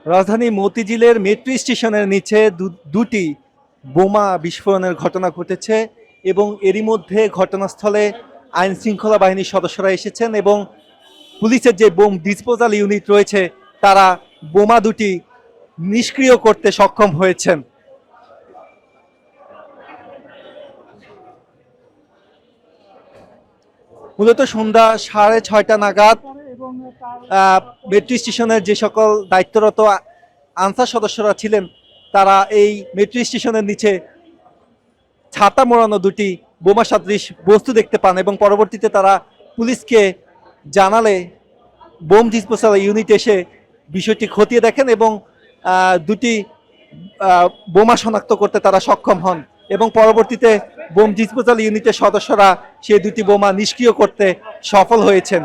রাজধানী মতিঝিলের মেট্রো স্টেশনের নিচে দুটি বোমা বিস্ফোরণের ঘটনা ঘটেছে এবং এরই মধ্যে ঘটনাস্থলে আইন শৃঙ্খলা বাহিনীর সদস্যরা এসেছেন এবং পুলিশের যে বোম ডিসপোজাল ইউনিট রয়েছে তারা বোমা দুটি নিষ্ক্রিয় করতে সক্ষম হয়েছেন। মূলত সন্ধ্যা 6:30 নাগাদ মেট্রো স্টেশনের যে সকল দায়িত্বরত আনসার সদস্যরা ছিলেন তারা এই মেট্রো স্টেশনের নিচে ছাতা মোড়ানো দুটি বোমা সদৃশ বস্তু দেখতে পান এবং পরবর্তীতে তারা পুলিশকে জানালে বোম ডিসপোজাল ইউনিট এসে বিষয়টি খতিয়ে দেখেন এবং দুটি বোমা শনাক্ত করতে তারা সক্ষম হন এবং পরবর্তীতে বোম ডিসপোজাল ইউনিটের সদস্যরা সেই দুটি বোমা নিষ্ক্রিয় করতে সফল হয়েছেন।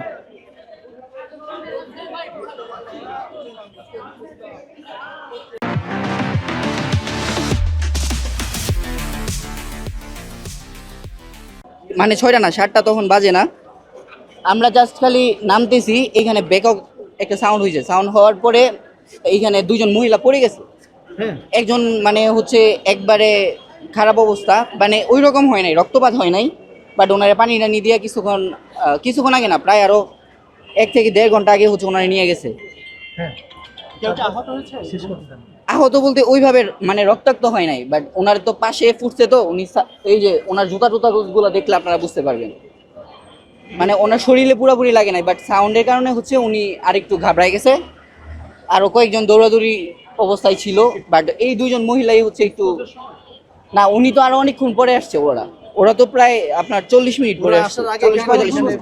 মানে 6টা না 7টা তখন বাজে না, আমরা জাস্ট খালি নামতেছি, এখানে ব্যাকক একটা সাউন্ড হয়েছে। সাউন্ড হওয়ার পরে এইখানে দুজন মহিলা পড়ে গেছে। একজন মানে হচ্ছে একবারে খারাপ অবস্থা, মানে ওই রকম হয় নাই, রক্তপাত হয় নাই, বাট ওনারা পানি টানি দিয়ে কিছুক্ষণ আগে না, প্রায় আরো 1 থেকে 1.5 ঘন্টা আগে হচ্ছে ওনারা নিয়ে গেছে। আহত বলতে ওইভাবে মানে রক্তাক্ত হয় নাই, বাট ওনার তো পাশে ফুটছে, তো উনি এই যে ওনার জুতা গুলো দেখলে আপনারা বুঝতে পারবেন, মানে ওনার শরীরে পুরোপুরি লাগে নাই, বাট সাউন্ডের কারণে হচ্ছে উনি আরেকটু ঘাবড়ায় গেছে। আরো কয়েকজন দৌড়াদৌড়ি অবস্থায় ছিল, বাট এই দুজন মহিলাই হচ্ছে একটু না, উনি তো আরো অনেকক্ষণ পরে আসছে। ওরা তো প্রায় আপনার 40 মিনিট পরে আসছে, 40-45 মিনিট।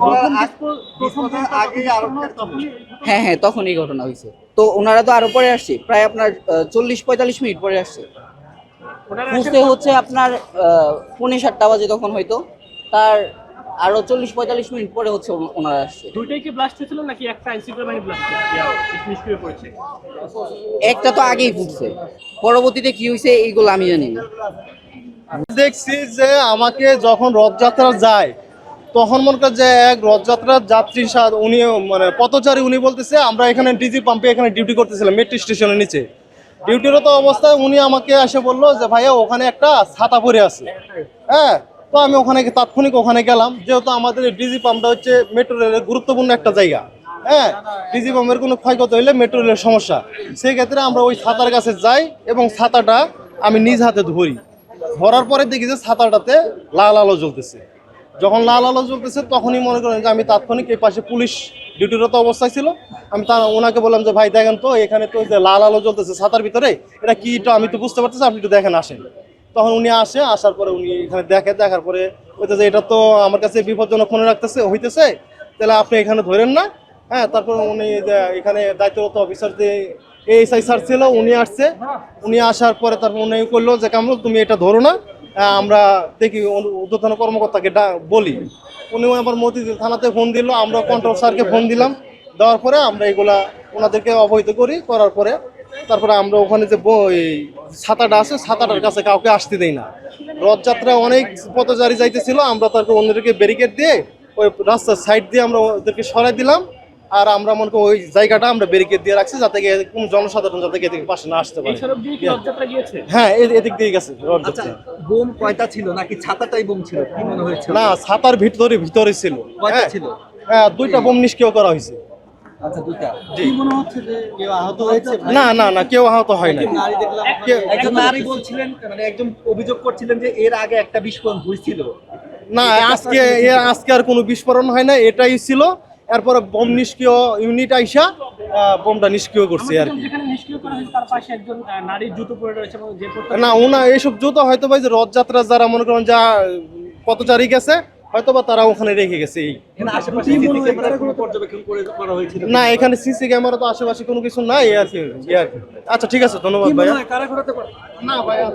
হ্যাঁ হ্যাঁ, তখন এই ঘটনা হয়েছে। তো ওনারা তো আরো পরে আসছে, প্রায় আপনার 40-45 মিনিট পরে আসছে। বুঝতে হচ্ছে আপনার 6:45 বাজে তখন হয়তো, তার আরো 40-45 মিনিট পরে হচ্ছে ওনারা আসছে। দুইটাই কি ব্লাস্ট হয়েছিল নাকি একটা আইনশৃঙ্খলা বাহিনী ব্লাস্ট নিষ্ক্রিয় করেছে? একটা তো আগেই ফুটছে, পরবর্তীতে কি হয়েছে এইগুলো আমি জানি না। দেখছি যে আমাকে যখন রথযাত্রা যায় তখন মনে করেন যে এক রথযাত্রার যাত্রী উনি মানে পথচারী, উনি বলতেছে আমরা এখানে ডিজি পাম্পে এখানে ডিউটি করতেছিলাম মেট্রো স্টেশনের নিচে। ডিউটিরত অবস্থায় উনি আমাকে এসে বললো যে ভাইয়া ওখানে একটা ছাতা পড়ে আছে। হ্যাঁ, তো আমি ওখানে তাৎক্ষণিক ওখানে গেলাম, যেহেতু আমাদের ডিজি পাম্পটা হচ্ছে মেট্রো রেলের গুরুত্বপূর্ণ একটা জায়গা। হ্যাঁ, ডিজি পাম্পের কোনো ক্ষয়ক্ষতি হইলে মেট্রো রেলের সমস্যা, সেই ক্ষেত্রে আমরা ওই ছাতার কাছে যাই এবং ছাতাটা আমি নিজ হাতে ধরি। ধরার পরে দেখি যে ছাতাটাতে লাল আলো জ্বলতেছে। যখন লাল আলো জ্বলতেছে তখনই মনে করেন যে আমি তাৎক্ষণিক এই পাশে পুলিশ ডিউটিরত অবস্থায় ছিল, আমি ওনাকে বললাম যে ভাই দেখেন তো এখানে তো যে লাল আলো জ্বলতেছে ছাতার ভিতরে, এটা কি, এটা আমি তো বুঝতে পারতেছি, আপনি একটু দেখেন আসেন। তখন উনি আসার পরে উনি এখানে দেখার পরে বলতেছে এটা তো আমার কাছে বিপজ্জনক মনে হইতেছে, তাহলে আপনি এখানে ধরেন না। হ্যাঁ, তারপর উনি এখানে দায়িত্বরত অফিসার যে এএসআই স্যার ছিল, উনি আসছে। উনি আসার পরে তারপর উনি করলো যে কামরুল তুমি এটা ধরো না, আমরা দেখি ঊর্ধ্বতন কর্মকর্তাকে বলি। উনি আমার মতিঝিল থানাতে ফোন দিল, আমরা কন্ট্রোল স্যারকে ফোন দিলাম, দেওয়ার পরে আমরা এগুলা ওনাদেরকে অবহিত করার পরে তারপরে আমরা ওখানে যে ছাতাটা আছে ছাতাটার কাছে কাউকে আসতে দেই না। রথযাত্রায় অনেক পথচারী যাইতেছিল, আমরা তারপর অন্যদেরকে ব্যারিকেড দিয়ে ওই রাস্তার সাইড দিয়ে আমরা ওদেরকে সরাই দিলাম, আর আমরা মনে করি ওই জায়গাটা আমরা ব্যারিকেড দিয়ে রাখছি যাতে কোনো জনসাধারণ যাতে এদিকে পাশে না আসতে পারে। হ্যাঁ, এদিক দিয়ে গেছে রথযাত্রা। বোম কয়টা ছিল নাকি ছাতাটাই বোম ছিল, কি মনে হয়েছে? না, ছাতার ভিতরে ছিল। কয়টা ছিল? হ্যাঁ, 2টা বোম নিষ্ক্রিয় করা হয়েছে। আচ্ছা, 2টা। জি, মনে হচ্ছে যে কেউ আহত হয়েছে? না, কেউ আহত হয় না। নারী দেখলাম, একজন নারী বলছিলেন, মানে একজন অভিযোগ করছিলেন যে এর আগে একটা বিস্ফোরণ হয়েছিল। না, আজকে আর কোনো বিস্ফোরণ হয় না, এটাই ছিল। এরপরে বোম নিষ্ক্রিয় ইউনিট আইসা বোমটা নিষ্ক্রিয় করছে আর কি। না, এইসব জুতো হয়তো ভাই যে রথযাত্রা যারা মনে করেন যা পথচারী গেছে হয়তো বা তারা ওখানে রেখে গেছে। না, এখানে সিসি ক্যামেরা তো আশেপাশে কোনো কিছু নাই আর কি। আচ্ছা, ঠিক আছে, ধন্যবাদ ভাইয়া। না ভাইয়া।